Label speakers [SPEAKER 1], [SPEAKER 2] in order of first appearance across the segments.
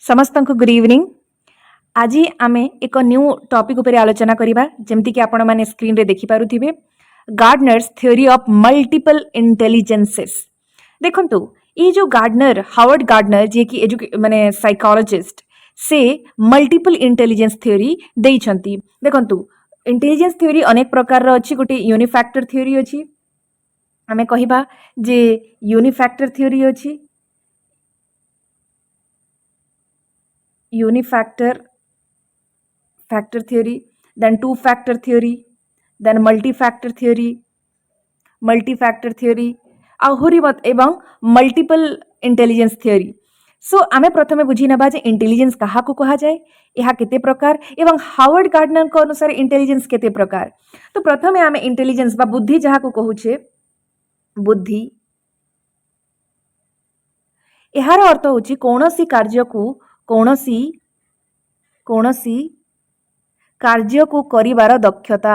[SPEAKER 1] समस्त को good evening. आज आम एक न्यू टॉपिक उपर आलोचना करवा जमती कि आपण माने स्क्रीन रे देखि पारुथिबे Gardner's theory of multiple intelligences. देखंतु ये जो गार्डनर हावर्ड गार्डनर जे कि माने साइकोलॉजिस्ट से मल्टीपल इंटेलिजेंस थ्योरी देइछंती। देखंतु इंटेलिजेंस थ्योरी अनेक प्रकार रो अछि। गोटे यूनिफैक्टर थ्योरी अछि, आमे कहिबा जे यूनिफैक्टर थ्योरी अछि, unifactor factor theory, then two factor theory, then multi-factor theory आहुरी मत एवं मल्टीपल इंटेलिजेंस थ्योरी। सो आमे प्रथमे बुझी नबा जे इंटेलिजेंस कहा को कहा जाए, यह केते प्रकार एवं हावर्ड गार्डनर को अनुसार इंटेलिजेंस केते प्रकार। तो प्रथमे आमे इंटेलिजेंस बा बुद्धि जहा को कहूछे बुद्धि, यार अर्थ होची कोनोसी कार्य को करिवार दक्षता।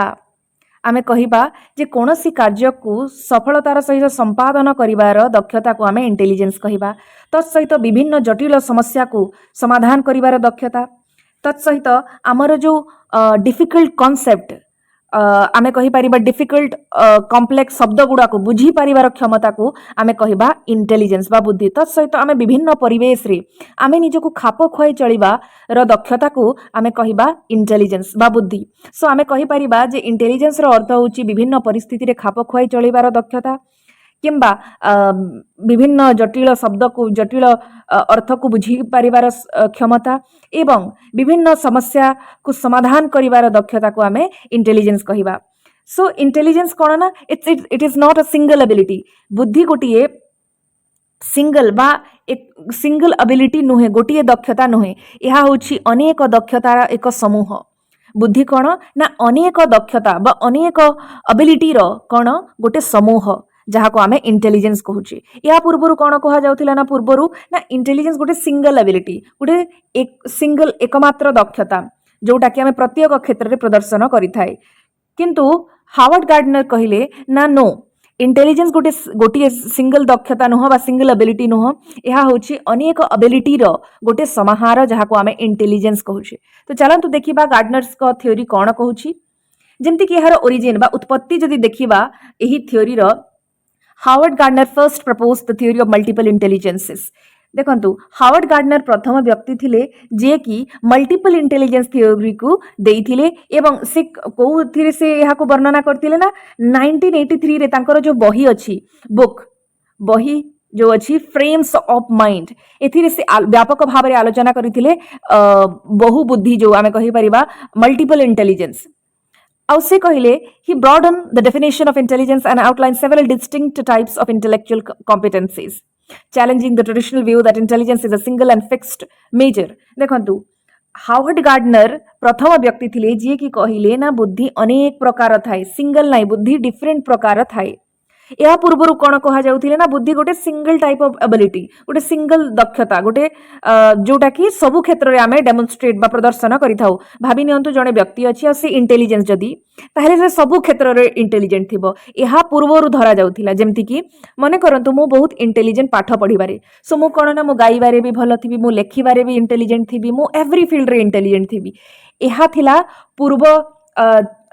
[SPEAKER 1] आमे कहिबा जे कोनोसी कार्य को सफलतार सहित संपादन करिवार दक्षता को आमे इंटेलिजेंस कहिबा। तत्सहित विभिन्न जटिल समस्या को समाधान करिवार दक्षता, तत्सहित आमर जो डिफिकल्ट कॉन्सेप्ट आमे कहि परिबा डिफिकल्ट कॉम्प्लेक्स शब्द गुडा को बुझी परिवार क्षमता को आमे कहिबा इंटेलिजेंस बा बुद्धि। तत्सहित आमे विभिन्न परिवेश रे आमे निजको खाप खुआई चलिबा र दक्षता को आमे कहिबा इंटेलिजेंस बा बुद्धि। सो आमे कहि परिबा जे इंटेलिजेंस रो अर्थ होची विभिन्न परिस्थिति रे खाप खुआई चलिबार दक्षता किंबा विभिन्न जटिल शब्द को जटिल अर्थ को बुझी परिवार क्षमता एवं विभिन्न समस्या को समाधान करिवार दक्षता को आमे इंटेलिजेंस कहिबा। सो इंटेलिजेंस कोन ना it is not a single ability. बुद्धि गोटिए सिंगल बा एक सिंगल एबिलिटी नुहे, गोटिए दक्षता नुहे, यह होची अनेक दक्षतार एक समूह। बुद्धि कोन ना अनेक दक्षता बा अनेक एबिलिटी रो कोन गोटे समूह जहाँ को आमे इंटेलिजेंस कहूचे। या पूर्वरु कौन कहा जाउथिला ना पूर्वरु ना इंटेलिजेंस गोटे सिंगल एबिलिटी, गोटे एक सिंगल एकमात्र दक्षता जोटा कि आमे प्रत्येक क्षेत्र रे प्रदर्शन करिथाय। किंतु हावर्ड गार्डनर कहिले ना नो, इंटेलिजेंस गोटे सिंगल दक्षता नुह बा सिंगल एबिलिटी नुह, यह होची अनेक एबिलिटी रो गोटे समाहार जहाँ को आमे इंटेलिजेंस कहूचे। तो चलंतु देखिबा गार्डनर्स को थ्योरी कौन कहूची। जेमति कि यार ओरिजिन बा उत्पत्ति जदि देखिबा एही थ्योरी रो Howard Gardner first propose the theory of multiple intelligences. देखंतु हावर्ड गार्डनर प्रथम व्यक्ति थिले जे कि मल्टीपल इंटेलिजेंस थ्योरी को देइथिले एवं से कोथिरे से यहा को वर्णना करथिले ना 1983 रे तांकर जो बही अछि बुक बही जो अछि फ्रेम्स ऑफ माइंड, एथिरे से व्यापक भाव रे आलोचना करिथिले बहु बुद्धि जो आमे कहि परिबा मल्टीपल इंटेलिजेंस। और से कहले he broadened the definition of intelligence and outlined several distinct types of intellectual competencies, challenging the traditional view that intelligence is a single and fixed measure। देखंतु हावर्ड गार्डनर प्रथम व्यक्ति थिले जे कि कहिले ना बुद्धि अनेक प्रकार थाए, सिंगल नाही, बुद्धि डिफरेंट प्रकार थाए। या पूर्वरु कोन कहा जाउथिले ना बुद्धि गोटे सिंगल टाइप ऑफ एबिलिटी, गोटे सिंगल दक्षता, गोटे जोटा कि सबु क्षेत्र रे आमे डेमोन्स्ट्रेट बा प्रदर्शन करिथाउ। भाबी नियंतु जने व्यक्ति अछि आ से इंटेलिजेंस जदी ताहेले से सबु क्षेत्र रे इंटेलिजेंट थिबो, एहा पूर्वरु धरा जाउथिला। जेमति कि मने करंतु मु बहुत इंटेलिजेंट पाठ पढिबारे, सो मु कोन ना मु गाइबारे भी भलो थिबी, मु लेखिबारे भी इंटेलिजेंट थिबी, मु एवरी फील्ड रे इंटेलिजेंट थिबी। एहा थिला पूर्व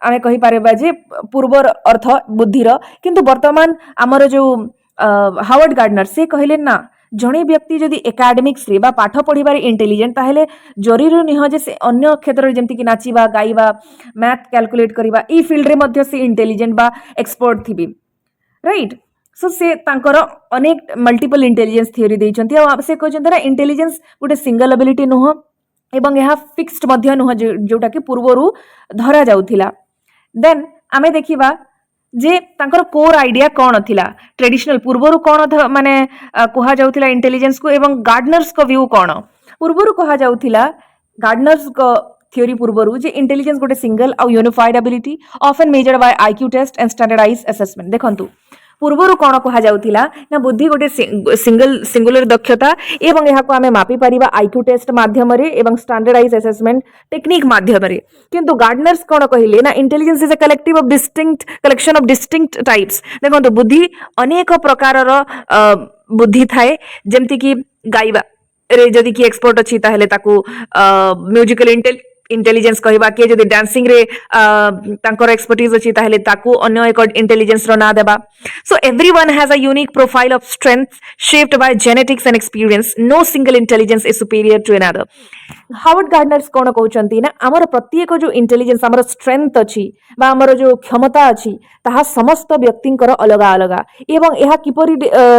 [SPEAKER 1] आमे कहि पारेबा जे पूर्वर अर्थ बुद्धिर। किंतु वर्तमान आमर जो हावर्ड गार्डनर से कहले ना जणे व्यक्ति जदि एकाडेमिक्स रे बा पाठ पढिबारे इंटेलिजेंट ताहेले जरूरी निह जे से अन्य क्षेत्र रे जेमति कि नाचिबा, गाइबा, मैथ कैलकुलेट करिबा ई फील्ड रे मध्ये से इंटेलिजेंट बा एक्सपर्ट थिबी, राइट। सो से तांकर अनेक मल्टीपल इंटेलिजेंस थ्योरी देइचंती आ से कहचंती ना इंटेलिजेंस गोटे सिंगल एबिलिटी नुह एवं यह फिक्स्ड मध्ये नुह जोटा कि पूर्वरु धरा जाउथिला। देन आमे देखिबा जे तांकर कोर आइडिया कौन थिला, ट्रेडिशनल पूर्वरु कौन माने कहा जाउथिला इंटेलिजेंस को एवं गार्डनर्स को व्यू कौन। पूर्वरु कहा जाउथिला गार्डनर्स को थ्योरी पूर्वरु जे इंटेलिजेंस गोटे सिंगल और unified ability often measured by IQ test and standardised assessment. देखंतु पूर्वरु कौन कहा जाउथिला ना बुद्धि गोटे सिंगुलर दक्षता एवं यहा को आमे मापी परिबा आईक्यू टेस्ट माध्यम रे एवं स्टैंडर्डाइज्ड असेसमेंट टेक्निक माध्यम रे। किंतु गार्डनर्स कौन कहिले ना intelligence is a collective of distinct collection of distinct types. देखंतु बुद्धि अनेक प्रकार रो बुद्धि थाए, जेमति कि गाइबा रे जदि कि एक्सपर्ट अछि ताहेले ताकू म्यूजिकल इंटेलिजेंस कहबा के जदि डांसिंग रे तांकर एक्सपर्टीज अछि ताहेले ताकू अन्य एक इंटेलिजेंस रो ना देबा so everyone has a unique profile of strength shaped by genetics and experience no single intelligence is superior to another Howard Gardner's कोन कहउचंती ना हमर प्रत्येक जो इंटेलिजेंस हमर स्ट्रेंथ अछि बा हमर जो क्षमता अछि ताहा समस्त व्यक्तिंकर अलगा अलगा एवं एहा किपरि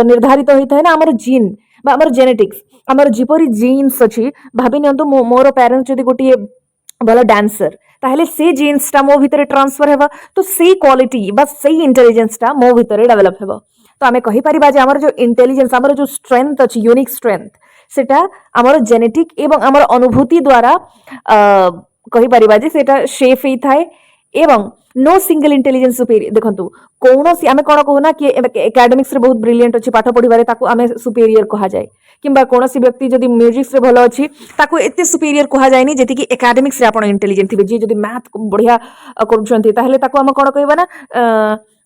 [SPEAKER 1] निर्धारित होइथाय ना हमर जीन बा हमर जेनेटिक्स हमर जिपरि जीन्स अछि भाबि नियंतु मोर पेरेंट्स जदि गोटिए भल डांसर ताहले से जीन्सटा मो भितरे ट्रांसफर हेबा तो सेई क्वालिटी बा सेई इंटेलिजेंसटा मो भितरे डेवलप हेबा तो आमे कहि परिबा जे हमर जो इंटेलिजेंस हमर जो स्ट्रेंथ अछि यूनिक स्ट्रेंथ सेटा हमर जेनेटिक एवं हमर अनुभूति द्वारा कहि परिबा जे सेटा शेप हेई थाए एवं नो सिंगल इंटेलिजेंस सुपीरियर देखंतु कौनसी आमे कोन कहूना कि एकेडमिक्स रे बहुत ब्रिलियंट अछि पाठ पढिबारे ताकू आमे सुपीरियर कहा जाय किंबा कौनसी व्यक्ति जदि म्यूजिक्स रे भलो अछि ताकू एते सुपीरियर कहा जायनी जेति कि एकेडमिक्स रे आपण इंटेलिजेंट थिबे जे जदि मैथ बढ़िया करूछंती ताहले ताकू आमे कोन कहबा ना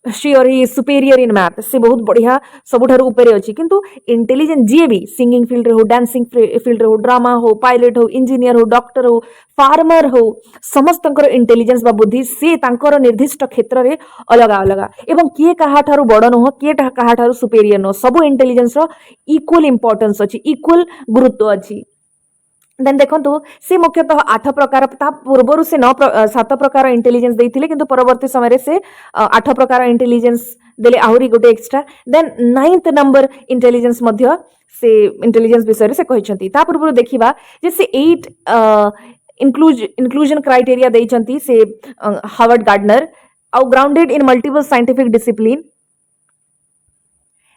[SPEAKER 1] शी और ही सुपीरियर इन मैथ से बहुत बढ़िया सबुठार ऊपर अच्छी किंतु इंटेलिजेंट जी भी सिंगिंग फील्ड हो डांसिंग फील्ड हो ड्रामा हो पायलट हो इंजीनियर हो डॉक्टर हो फार्मर हो समस्त इंटेलिजेंस बा बुद्धि से तांकर निर्दिष्ट क्षेत्र रे अलग अलग एवं किए कहा ठारू बड़ नुह किए कहा ठारू सुपीरियर नुह सब इंटेलिजेंस रो इक्वल इंपोर्टेंस अछि इक्वल गुरुत्व अछि देन देखंतु से मुख्यतः 8 प्रकार ता पूर्वरु से 7 प्रकार इंटेलिजेंस देइथिले किंतु परवर्ती समय रे से 8 प्रकार इंटेलिजेंस देले आहुरी गोटे extra then 9th number intelligence मध्य से इंटेलिजेंस विषय से कहिसंती ता पूर्वरु देखिबा जे से 8 इंक्लूजन क्राइटेरिया देइचंती से हार्वर्ड गार्डनर आउ grounded in multiple scientific discipline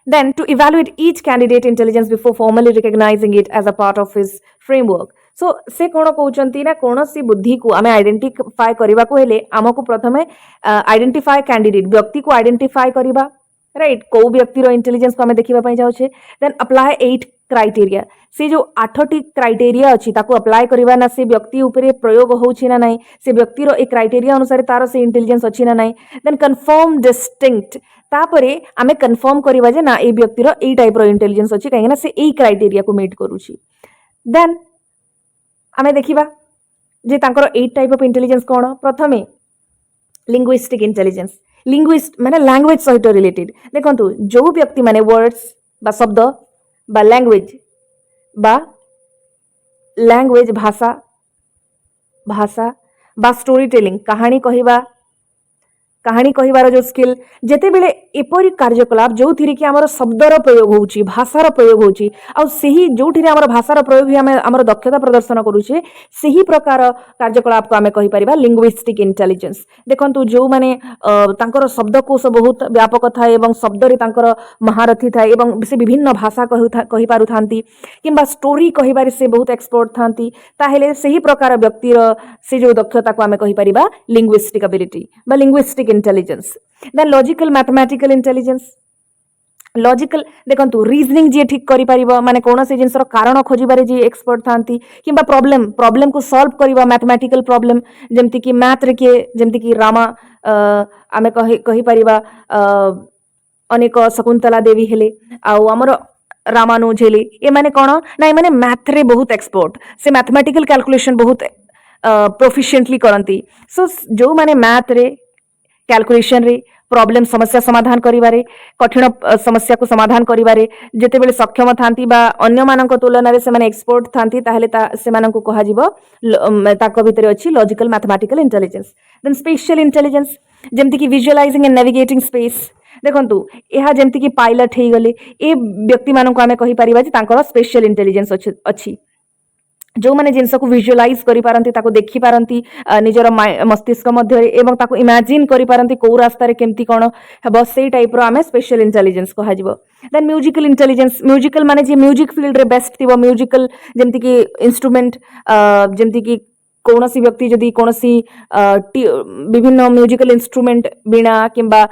[SPEAKER 1] then to evaluate each candidate intelligence before formally recognizing it as a part of his framework so से कोन कहउचंती ना कोनसी बुद्धि को आमे आइडेंटिफाई करबा को हेले हमकु प्रथमे आइडेंटिफाई कैंडिडेट व्यक्ति को आइडेंटिफाई करबा राइट को व्यक्ति रो इंटेलिजेंस को आमे देखिबा पई जाउ छे देन अप्लाई 8 क्राइटेरिया से जो 8टी क्राइटेरिया अछि ताको अप्लाई करबा ना से व्यक्ति ऊपर प्रयोग होउछि ना नाही से व्यक्ति रो एक क्राइटेरिया अनुसार तार से इंटेलिजेंस अछि ना नाही देन कंफर्म डिस्टिंक्ट तापरे आमे कंफर्म करबा जे ना ए व्यक्ति रो ए टाइप रो इंटेलिजेंस अछि काहे ना से ए क्राइटेरिया को मीट करूछि देन आमे देखिबा जे तांकर 8 टाइप ऑफ इंटेलिजेंस कोन प्रथमे लिंग्विस्टिक इंटेलिजेंस लिंग्विस्ट माने लैंग्वेज सहित रिलेटेड देखंतु जो व्यक्ति माने वर्ड्स बा शब्द बा लैंग्वेज भाषा भाषा बा स्टोरी टेलिंग कहानी कहिबार जो स्किल जेते बेले एपरी कार्यकलाप जो थिरे कि हमर शब्दर प्रयोग होउची भाषार प्रयोग होउची आ सेही जो थिरे हमर भाषार प्रयोग ही हमर दक्षता प्रदर्शन करूचे सेही प्रकार कार्यकलाप को आमे कहि परिबा लिंग्विस्टिक इंटेलिजेंस देखंतु जो माने तांकर शब्दकोश बहुत व्यापक थाए एवं शब्द रे तांकर महारथी थाए एवं से विभिन्न भाषा कहि पारु थांती किंबा स्टोरी कहिबारे से बहुत एक्सपर्ट थांती ताहेले सेही प्रकार व्यक्तिर से जो दक्षता को आमे कहि परिबा लिंग्विस्टिक एबिलिटी बा linguistic intelligence then logical mathematical intelligence logical देखंतु रीजनिंग जे ठीक करि परिबा माने कोन से जिंसर कारण खोजिबारे जे एक्सपर्ट थांती किंबा प्रॉब्लम को सॉल्व करिबा मैथमेटिकल प्रॉब्लम जेमति कि मैथ रे के जेमति कि रामा आमे कहि परिबा अनेक शकुंतला देवी हेले आउ हमर रामानुज हेले ए माने कोन ना ए माने मैथ रे बहुत एक्सपर्ट से मैथमेटिकल कैलकुलेशन बहुत प्रोफिशिएंटली करंती सो जो माने मैथ रे कैलकुलेशन रे प्रॉब्लम समस्या समाधान करिबारे कठिन समस्या को समाधान करिबारे जेते बेले सक्षम थांती बा अन्य मानक तुलना रे से माने एक्सपर्ट थांती ताहेले से मानक को कहा जिवो ताको भितरे अछि logical mathematical intelligence then spatial intelligence जेमति कि विजुअलाइजिंग एंड नेविगेटिंग स्पेस देखंतु एहा जेमति कि पायलट हेई गले ए व्यक्ति मानक को आमे कहि परिबा जे तांकर स्पेशल इंटेलिजेंस अछि जो माने जिनस को विजुअलाइज करि पारंती ताको देखि पारंती निजर मस्तिष्क मध्य एवं ताको इमेजिन करि पारंती को रास्ता रे केमती कोन हेबो से टाइप रो आमे स्पेशल इंटेलिजेंस कहा जिवो देन म्यूजिकल इंटेलिजेंस म्यूजिकल माने जे म्यूजिक फील्ड रे बेस्ट थिबो म्यूजिकल जेमति कि इंस्ट्रूमेंट जेमति कि कौनसी व्यक्ति जदि कौनसी विभिन्न म्यूजिकल इंस्ट्रूमेंट बीणा किंबा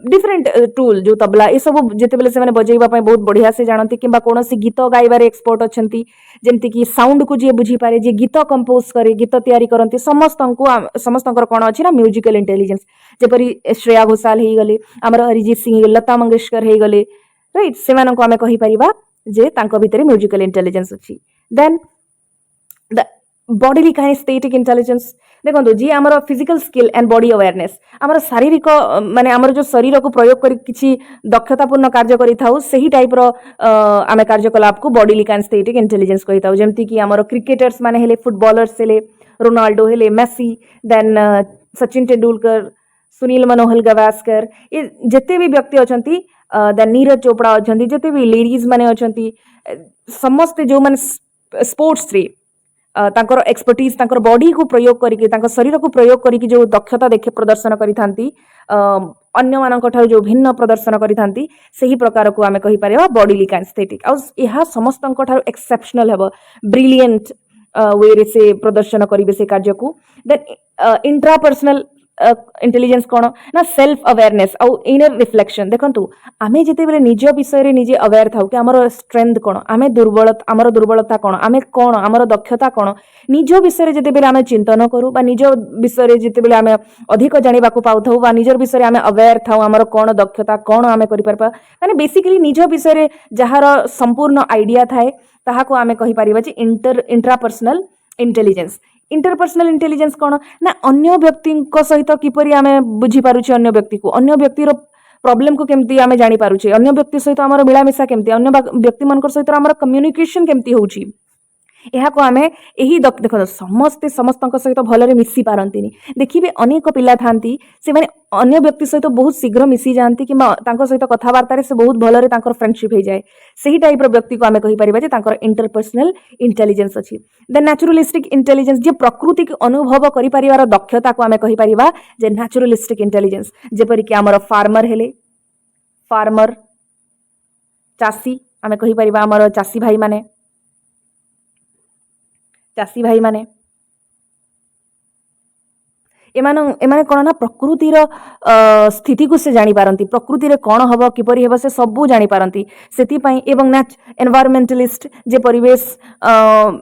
[SPEAKER 1] डिफरेंट टूल जो तबला ये सब जेते बेले से माने बजेइबा पय बहुत बढ़िया से जानती किंबा कौनसी गीत गाइबारे एक्सपर्ट अछंती जेमति कि साउंड को जे बुझी पारे जे गीत कंपोज करे गीत तैयारी करंती समस्तंकर कोन अछि ना म्यूजिकल इंटेलिजेंस जेपरि श्रेया घोषाल हेई गले हमर अरिजीत सिंह लता मंगेशकर हेई गले राइट से मानको आमे कहि परिबा जे तांको भितरे म्यूजिकल इंटेलिजेंस अछि then the bodily kinaesthetic intelligence देखो जी आमर physical skill and body awareness आमर शारीरिक माने आमर जो शरीर को प्रयोग कर किसी दक्षतापूर्ण कार्य करिथाउ सही टाइप रो आमे कार्यकलाप को बॉडीली काइनेस्थेटिक इंटेलिजेंस कहिथाउ जेमति कि आमर क्रिकेटर्स माने हेले फुटबॉलर्स हेले रोनाल्डो हेले मेसी देन सचिन तेंदुलकर सुनील मनोहर गावस्कर ये जते भी व्यक्ति अछंती देन नीरज चोपड़ा अछंती जते भी लेडीज माने अछंती समस्त जो माने स्पोर्ट्स रे तांकर एक्सपर्टीज तांकर बॉडी को प्रयोग करिके तांकर शरीर को प्रयोग करिके जो दक्षता देखे प्रदर्शन करिथांती अन्य मानक ठाରୁ जो भिन्न प्रदर्शन करिथांती सही प्रकार को आमे कहि परिबा बॉडीली काइनेस्थेटिक आ यहा समस्तन ठाରୁ एक्सेप्शनल हेबो ब्रिलियंट वे रे से प्रदर्शन करिवे से कार्य को देन इंट्रापर्सनल इंटेलिजेंस कौन ना सेल्फ अवेयरनेस आउ इनर रिफ्लेक्शन देखंतु आमे जेते बेले निज विषय रे निजे अवेयर थाउ कि हमर स्ट्रेंथ कौन आमे दुर्बलता हमर दुर्बलता कौन आमे कौन हमर दक्षता कौन निज विषय रे जेते बेले आमे चिंतन करू बा निज विषय रे जेते बेले आमे अधिक जानिबा को पाउ थाउ बा निजर विषय रे आमे अवेयर थाउ हमर कौन दक्षता कौन आमे करि परबा माने बेसिकली निज विषय रे जहार संपूर्ण आइडिया थाए ताहा को आमे कहि परिबा जे इंट्रापर्सनल इंटेलिजेंस इंटरपर्सनल इंटेलिजेंस कौन ना अन्य व्यक्ति सहित किपरि आमे बुझी पारुछे अन्य व्यक्ति को अन्य व्यक्तिर प्रॉब्लम को केमती आमे जानि पारुछे अन्य व्यक्ति सहित हमर मिलामिशा केमती अन्य व्यक्ति मानकर सहित हमर कम्युनिकेशन केमती होउची ଏହା को आमे एही देखो समस्ते समस्तक सहित भलरे मिसी पारंतिनी देखिबे अनेक पिला थांती से माने अन्य व्यक्ति सहित बहुत शीघ्र मिसी जानती कि तांको सहित कथावार्ता रे से बहुत भलरे तांकर फ्रेंडशिप हो जाए सही टाइप रो व्यक्ति को आमे कहि परिबा जे तांकर इंटरपर्सनल इंटेलिजेंस अछि द नेचुरलिस्टिक इंटेलिजेंस जे प्रकृति के अनुभव करि परिवार दक्षता को आमे कहि परिबा जे नेचुरलिस्टिक इंटेलिजेंस जेपरि कि हमर फार्मर हेले फार्मर चासी आमे कहि परिबा हमर चासी भाई माने चासी भाई माने एमाने कौन ना प्रकृतिर स्थिति को से जानी पारंती प्रकृति रे कौन हबो किपरि हेबो से सबु जानी पारंती सेति पई एवं एनवायरमेंटलिस्ट जे परिवेश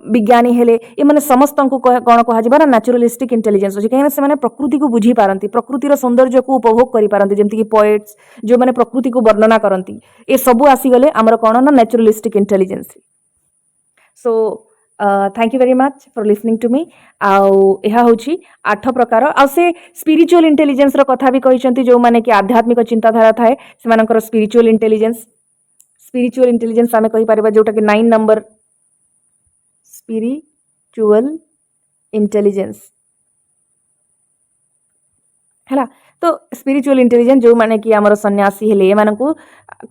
[SPEAKER 1] विज्ञानी हेले ए माने समस्त को कौन कहा जिबा नेचुरलिस्टिक इंटेलिजेंस अछि कहिना से माने प्रकृति को बुझी पारंती प्रकृतिर सौंदर्य को उपभोग करि पारंती जेमति कि पोएट्स जो माने प्रकृति को वर्णना करंती ए सबु आसी गले हमर कौन ना naturalistic intelligence so thank you very much for listening to me आउ यह हूँ 8 प्रकार आ से स्पिरिचुअल इंटेलिजेंस रो कथा भी कहिसंती जो माने कि आध्यात्मिक चिंताधारा थाए से मानकर स्पिरिचुअल इंटेलिजेंस आमे कहि परबा जोटा कि 9 नंबर स्पिरिचुअल इंटेलिजेंस हैला तो स्पिरिचुअल इंटेलिजेंस जो माने कि हमर सन्यासी हेले ए मानकू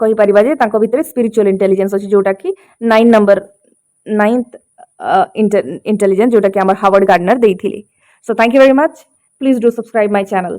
[SPEAKER 1] कहि परबा जे तांको भितरे स्पिरिचुअल इंटेलिजेंस अछि जोटा कि 9 नंबर 9th इंटेलिजेंस जोटा कि हमारे हार्वर्ड गार्डनर देइथिले so thank you very much please do subscribe my channel.